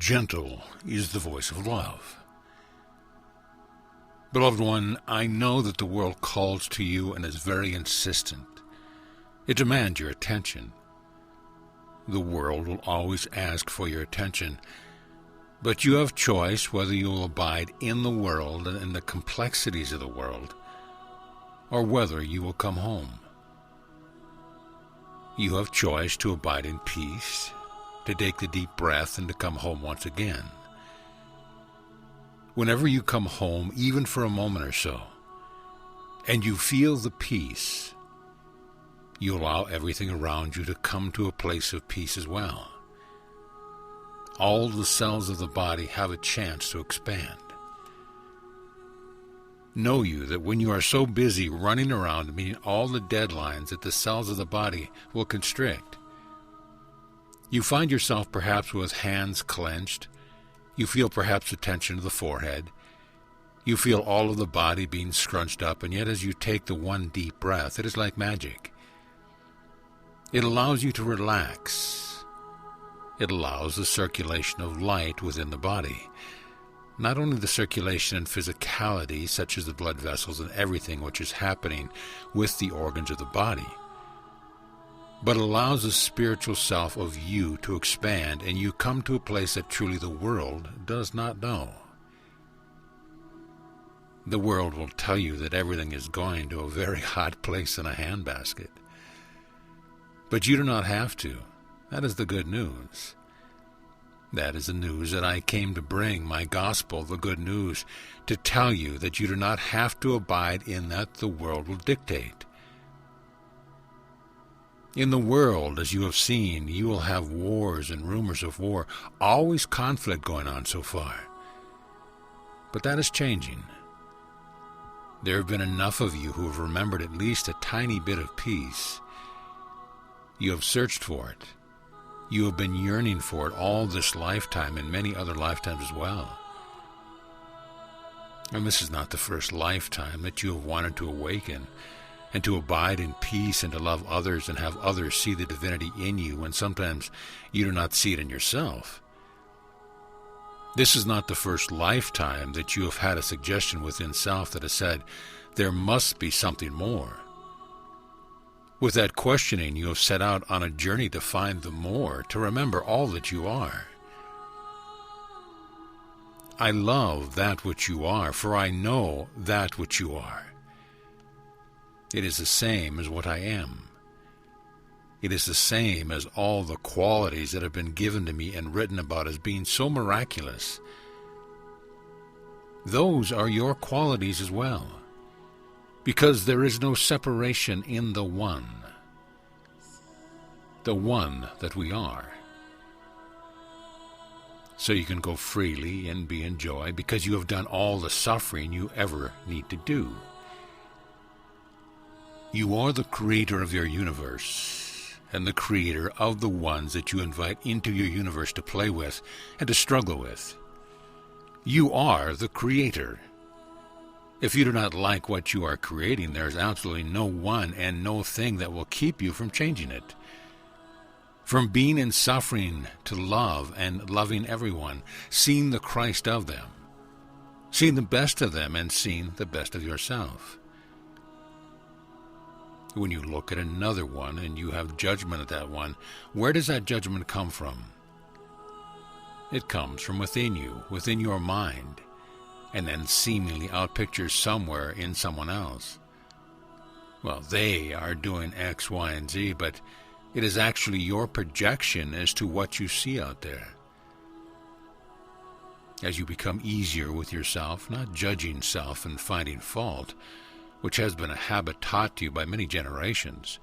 Gentle is the voice of love. Beloved one, I know that the world calls to you and is very insistent. It demands your attention. The world will always ask for your attention, but you have choice whether you will abide in the world and in the complexities of the world, or whether you will come home. You have choice to abide in peace, to take the deep breath, and to come home once again. Whenever you come home, even for a moment or so, and you feel the peace, you allow everything around you to come to a place of peace as well. All the cells of the body have a chance to expand. Know you that when you are so busy running around meeting all the deadlines that the cells of the body will constrict, you find yourself perhaps with hands clenched. You feel perhaps the tension of the forehead. You feel all of the body being scrunched up, and yet as you take the one deep breath, it is like magic. It allows you to relax. It allows the circulation of light within the body. Not only the circulation and physicality, such as the blood vessels and everything which is happening with the organs of the body, but allows the spiritual self of you to expand, and you come to a place that truly the world does not know. The world will tell you that everything is going to a very hot place in a handbasket. But you do not have to. That is the good news. That is the news that I came to bring, my gospel, the good news, to tell you that you do not have to abide in that the world will dictate. In the world, as you have seen, you will have wars and rumors of war, always conflict going on so far. But that is changing. There have been enough of you who have remembered at least a tiny bit of peace. You have searched for it. You have been yearning for it all this lifetime and many other lifetimes as well. And this is not the first lifetime that you have wanted to awaken and to abide in peace and to love others and have others see the divinity in you when sometimes you do not see it in yourself. This is not the first lifetime that you have had a suggestion within self that has said, there must be something more. With that questioning, you have set out on a journey to find the more, to remember all that you are. I love that which you are, for I know that which you are. It is the same as what I am. It is the same as all the qualities that have been given to me and written about as being so miraculous. Those are your qualities as well, because there is no separation in the one that we are. So you can go freely and be in joy because you have done all the suffering you ever need to do. You are the creator of your universe, and the creator of the ones that you invite into your universe to play with and to struggle with. You are the creator. If you do not like what you are creating, there is absolutely no one and no thing that will keep you from changing it. From being in suffering to love and loving everyone, seeing the Christ of them, seeing the best of them and seeing the best of yourself. When you look at another one and you have judgment at that one, where does that judgment come from? It comes from within you, within your mind, and then seemingly outpictures somewhere in someone else. Well, they are doing X, Y, and Z, but it is actually your projection as to what you see out there. As you become easier with yourself, not judging self and finding fault, which has been a habit taught to you by many generations.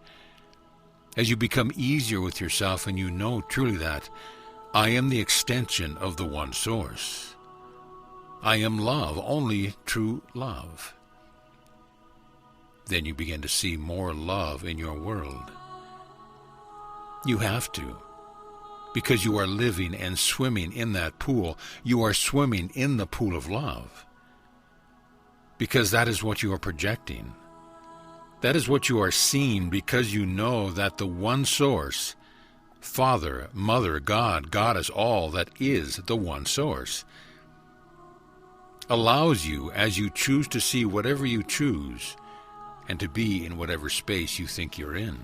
As you become easier with yourself and you know truly that I am the extension of the one source. I am love, only true love. Then you begin to see more love in your world. You have to, because you are living and swimming in that pool. You are swimming in the pool of love. Because that is what you are projecting. That is what you are seeing, because you know that the one source Father, Mother, God, Goddess, all that is the one source, allows you as you choose to see whatever you choose and to be in whatever space you think you're in.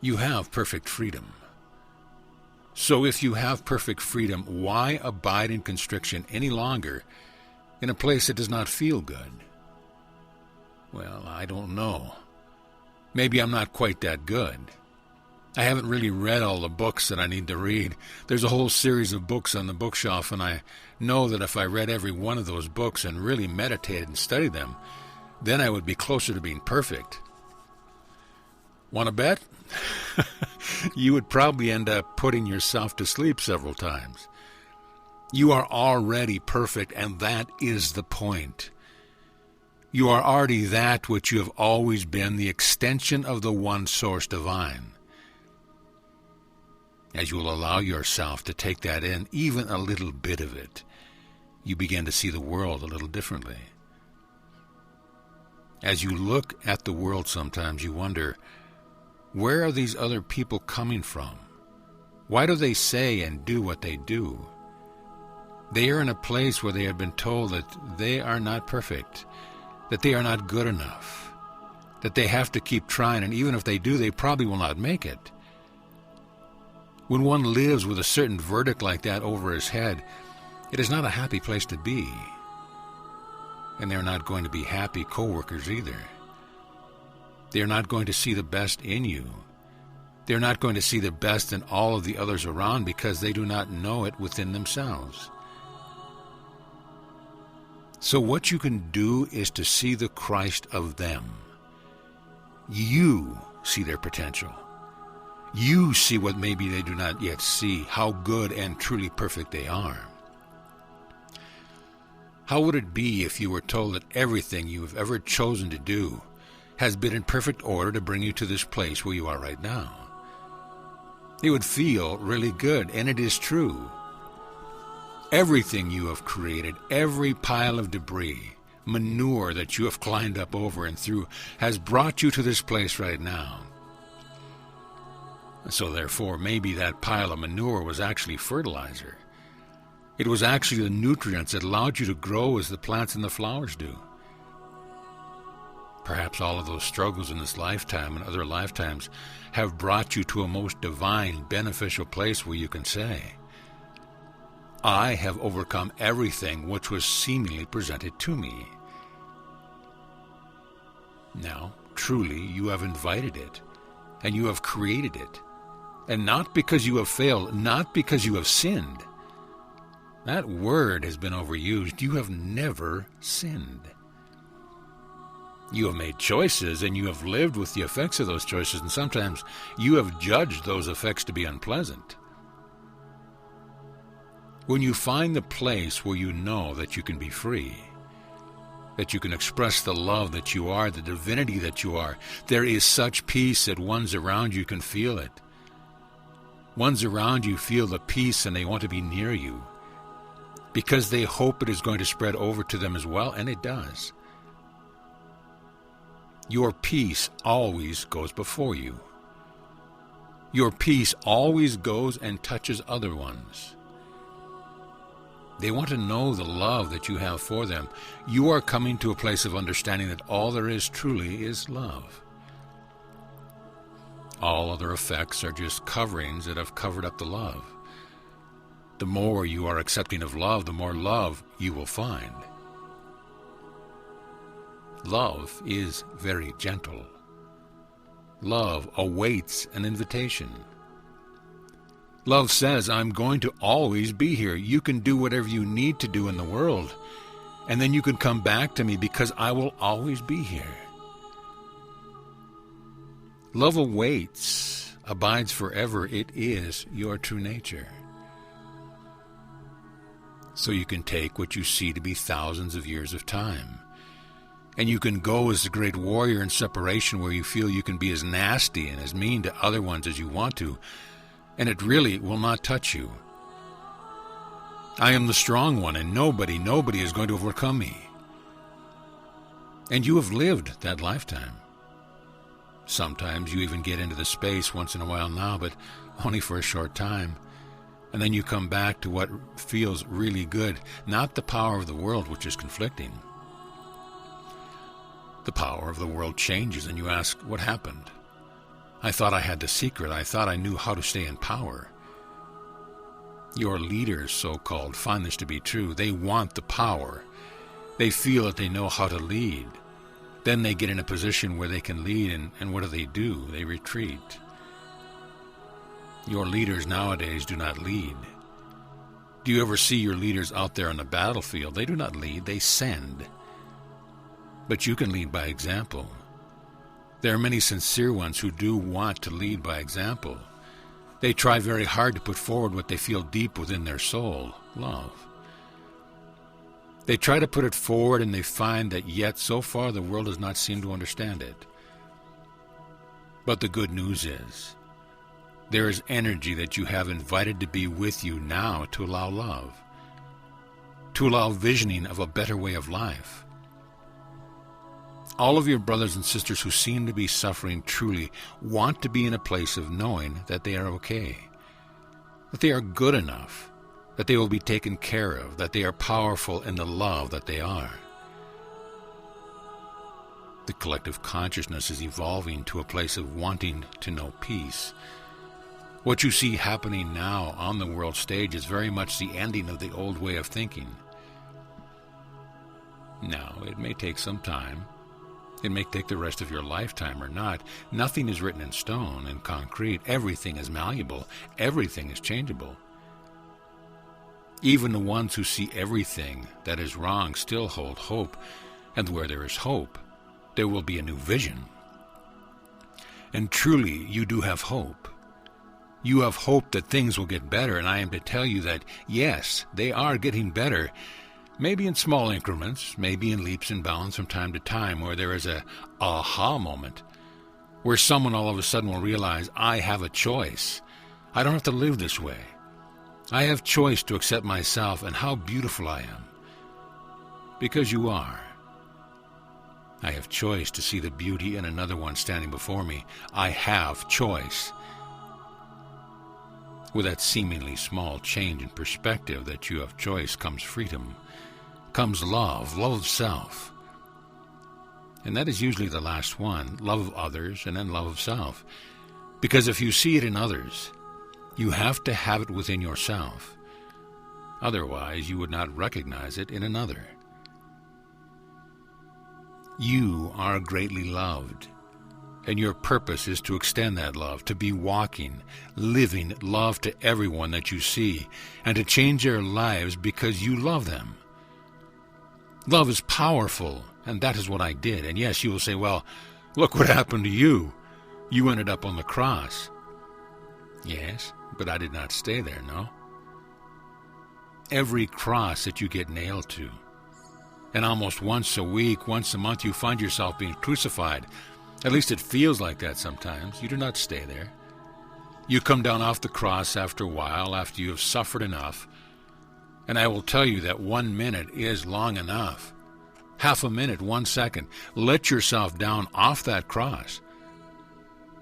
You have perfect freedom. So if you have perfect freedom, why abide in constriction any longer in a place that does not feel good? Well, I don't know. Maybe I'm not quite that good. I haven't really read all the books that I need to read. There's a whole series of books on the bookshelf, and I know that if I read every one of those books and really meditated and studied them, then I would be closer to being perfect. Want to bet? You would probably end up putting yourself to sleep several times. You are already perfect, and that is the point. You are already that which you have always been, the extension of the one source divine. As you will allow yourself to take that in, even a little bit of it, you begin to see the world a little differently. As you look at the world sometimes, you wonder, where are these other people coming from? Why do they say and do what they do? They are in a place where they have been told that they are not perfect, that they are not good enough, that they have to keep trying, and even if they do, they probably will not make it. When one lives with a certain verdict like that over his head, it is not a happy place to be. And they're not going to be happy co-workers either. They're not going to see the best in you. They're not going to see the best in all of the others around because they do not know it within themselves. So what you can do is to see the Christ of them. You see their potential. You see what maybe they do not yet see, how good and truly perfect they are. How would it be if you were told that everything you have ever chosen to do has been in perfect order to bring you to this place where you are right now? It would feel really good, and it is true. Everything you have created, every pile of debris, manure that you have climbed up over and through, has brought you to this place right now. So therefore, maybe that pile of manure was actually fertilizer. It was actually the nutrients that allowed you to grow as the plants and the flowers do. Perhaps all of those struggles in this lifetime and other lifetimes have brought you to a most divine, beneficial place where you can say, I have overcome everything which was seemingly presented to me. Now, truly, you have invited it, and you have created it. And not because you have failed, not because you have sinned. That word has been overused. You have never sinned. You have made choices, and you have lived with the effects of those choices, and sometimes you have judged those effects to be unpleasant. When you find the place where you know that you can be free, that you can express the love that you are, the divinity that you are, there is such peace that ones around you can feel it. Ones around you feel the peace and they want to be near you because they hope it is going to spread over to them as well, and it does. Your peace always goes before you. Your peace always goes and touches other ones. They want to know the love that you have for them. You are coming to a place of understanding that all there is truly is love. All other effects are just coverings that have covered up the love. The more you are accepting of love, the more love you will find. Love is very gentle. Love awaits an invitation. Love says, I'm going to always be here. You can do whatever you need to do in the world, and then you can come back to me because I will always be here. Love awaits, abides forever. It is your true nature. So you can take what you see to be thousands of years of time, and you can go as the great warrior in separation where you feel you can be as nasty and as mean to other ones as you want to, and it really will not touch you. I am the strong one, and nobody is going to overcome me. And you have lived that lifetime. Sometimes you even get into the space once in a while now, but only for a short time. And then you come back to what feels really good, not the power of the world, which is conflicting. The power of the world changes, and you ask, what happened? I thought I had the secret. I thought I knew how to stay in power. Your leaders, so-called, find this to be true. They want the power. They feel that they know how to lead. Then they get in a position where they can lead, and what do? They retreat. Your leaders nowadays do not lead. Do you ever see your leaders out there on the battlefield? They do not lead, they send. But you can lead by example. There are many sincere ones who do want to lead by example. They try very hard to put forward what they feel deep within their soul, love. They try to put it forward, and they find that yet so far the world does not seem to understand it. But the good news is, there is energy that you have invited to be with you now to allow love, to allow visioning of a better way of life. All of your brothers and sisters who seem to be suffering truly want to be in a place of knowing that they are okay, that they are good enough, that they will be taken care of, that they are powerful in the love that they are. The collective consciousness is evolving to a place of wanting to know peace. What you see happening now on the world stage is very much the ending of the old way of thinking. Now, it may take some time. It may take the rest of your lifetime or not. Nothing is written in stone and concrete. Everything is malleable. Everything is changeable. Even the ones who see everything that is wrong still hold hope, and where there is hope, there will be a new vision. And truly, you do have hope. You have hope that things will get better, and I am to tell you that, yes, they are getting better, maybe in small increments, maybe in leaps and bounds from time to time, where there is a aha moment, where someone all of a sudden will realize, I have a choice. I don't have to live this way. I have choice to accept myself and how beautiful I am. Because you are. I have choice to see the beauty in another one standing before me. I have choice. With that seemingly small change in perspective that you have choice comes freedom, comes love, love of self. And that is usually the last one, love of others and then love of self. Because if you see it in others, you have to have it within yourself. Otherwise, you would not recognize it in another. You are greatly loved, and your purpose is to extend that love, to be walking, living love to everyone that you see, and to change their lives because you love them. Love is powerful, and that is what I did. And yes, you will say, well, look what happened to you. You ended up on the cross. Yes, but I did not stay there, no. Every cross that you get nailed to, and almost once a week, once a month, you find yourself being crucified. At least it feels like that sometimes. You do not stay there. You come down off the cross after a while, after you have suffered enough. And I will tell you that 1 minute is long enough. Half a minute, 1 second. Let yourself down off that cross.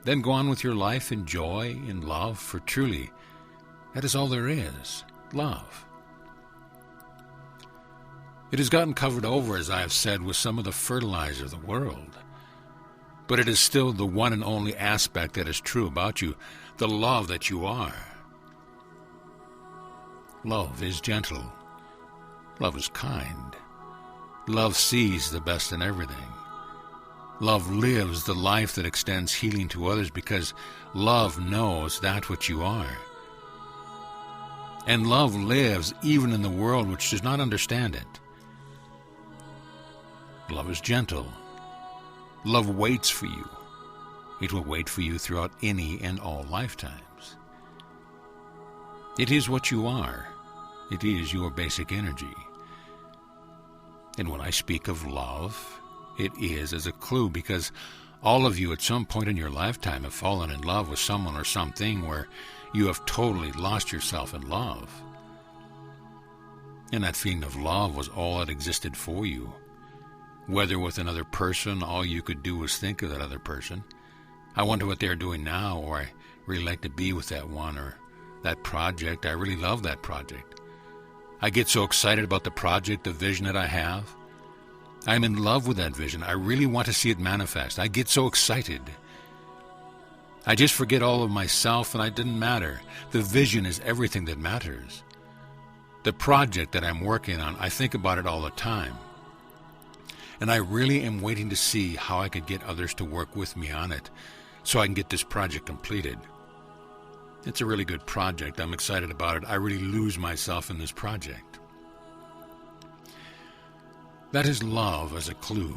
Then go on with your life in joy, in love, for truly, that is all there is, love. It has gotten covered over, as I have said, with some of the fertilizer of the world. But it is still the one and only aspect that is true about you, the love that you are. Love is gentle. Love is kind. Love sees the best in everything. Love lives the life that extends healing to others because love knows that which you are. And love lives even in the world which does not understand it. Love is gentle. Love waits for you. It will wait for you throughout any and all lifetimes. It is what you are. It is your basic energy. And when I speak of love, it is as a clue because all of you at some point in your lifetime have fallen in love with someone or something where you have totally lost yourself in love. And that feeling of love was all that existed for you. Whether with another person, all you could do was think of that other person. I wonder what they're doing now, or I really like to be with that one or that project. I really love that project. I get so excited about the project, the vision that I have. I'm in love with that vision. I really want to see it manifest. I get so excited. I just forget all of myself, and it didn't matter. The vision is everything that matters. The project that I'm working on, I think about it all the time. And I really am waiting to see how I could get others to work with me on it so I can get this project completed. It's a really good project. I'm excited about it. I really lose myself in this project. That is love as a clue.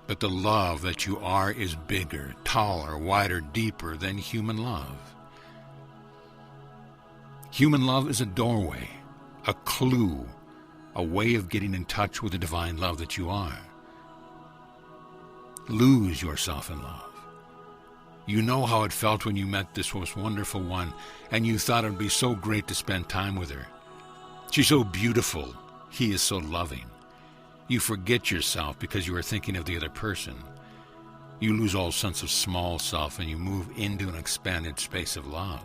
But the love that you are is bigger, taller, wider, deeper than human love. Human love is a doorway, a clue, a way of getting in touch with the divine love that you are. Lose yourself in love. You know how it felt when you met this most wonderful one, and you thought it would be so great to spend time with her. She's so beautiful. He is so loving. You forget yourself because you are thinking of the other person. You lose all sense of small self, and you move into an expanded space of love.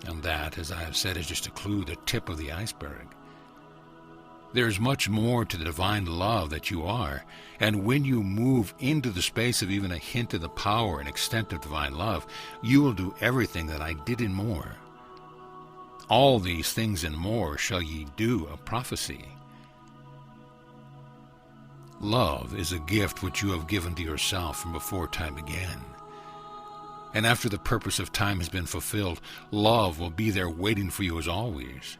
And that, as I have said, is just a clue, the tip of the iceberg. There is much more to the divine love that you are, and when you move into the space of even a hint of the power and extent of divine love, you will do everything that I did and more. All these things and more shall ye do, a prophecy. Love is a gift which you have given to yourself from before time began. And after the purpose of time has been fulfilled, love will be there waiting for you as always.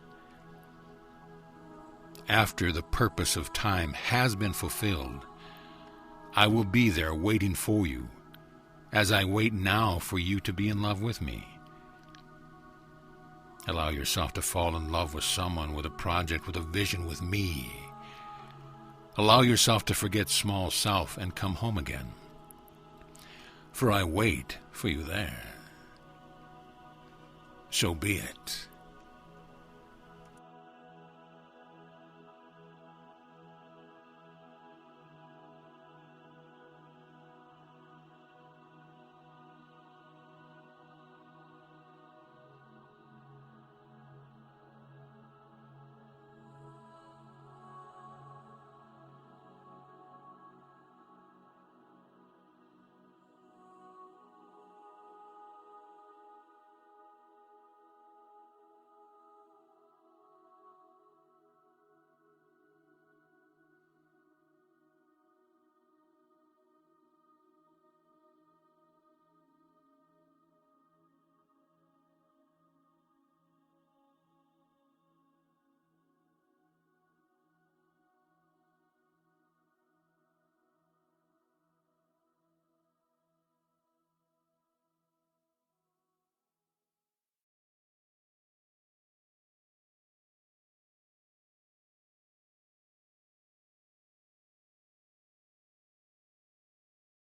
After the purpose of time has been fulfilled, I will be there waiting for you, as I wait now for you to be in love with me. Allow yourself to fall in love with someone, with a project, with a vision, with me. Allow yourself to forget small self and come home again. For I wait for you there. So be it.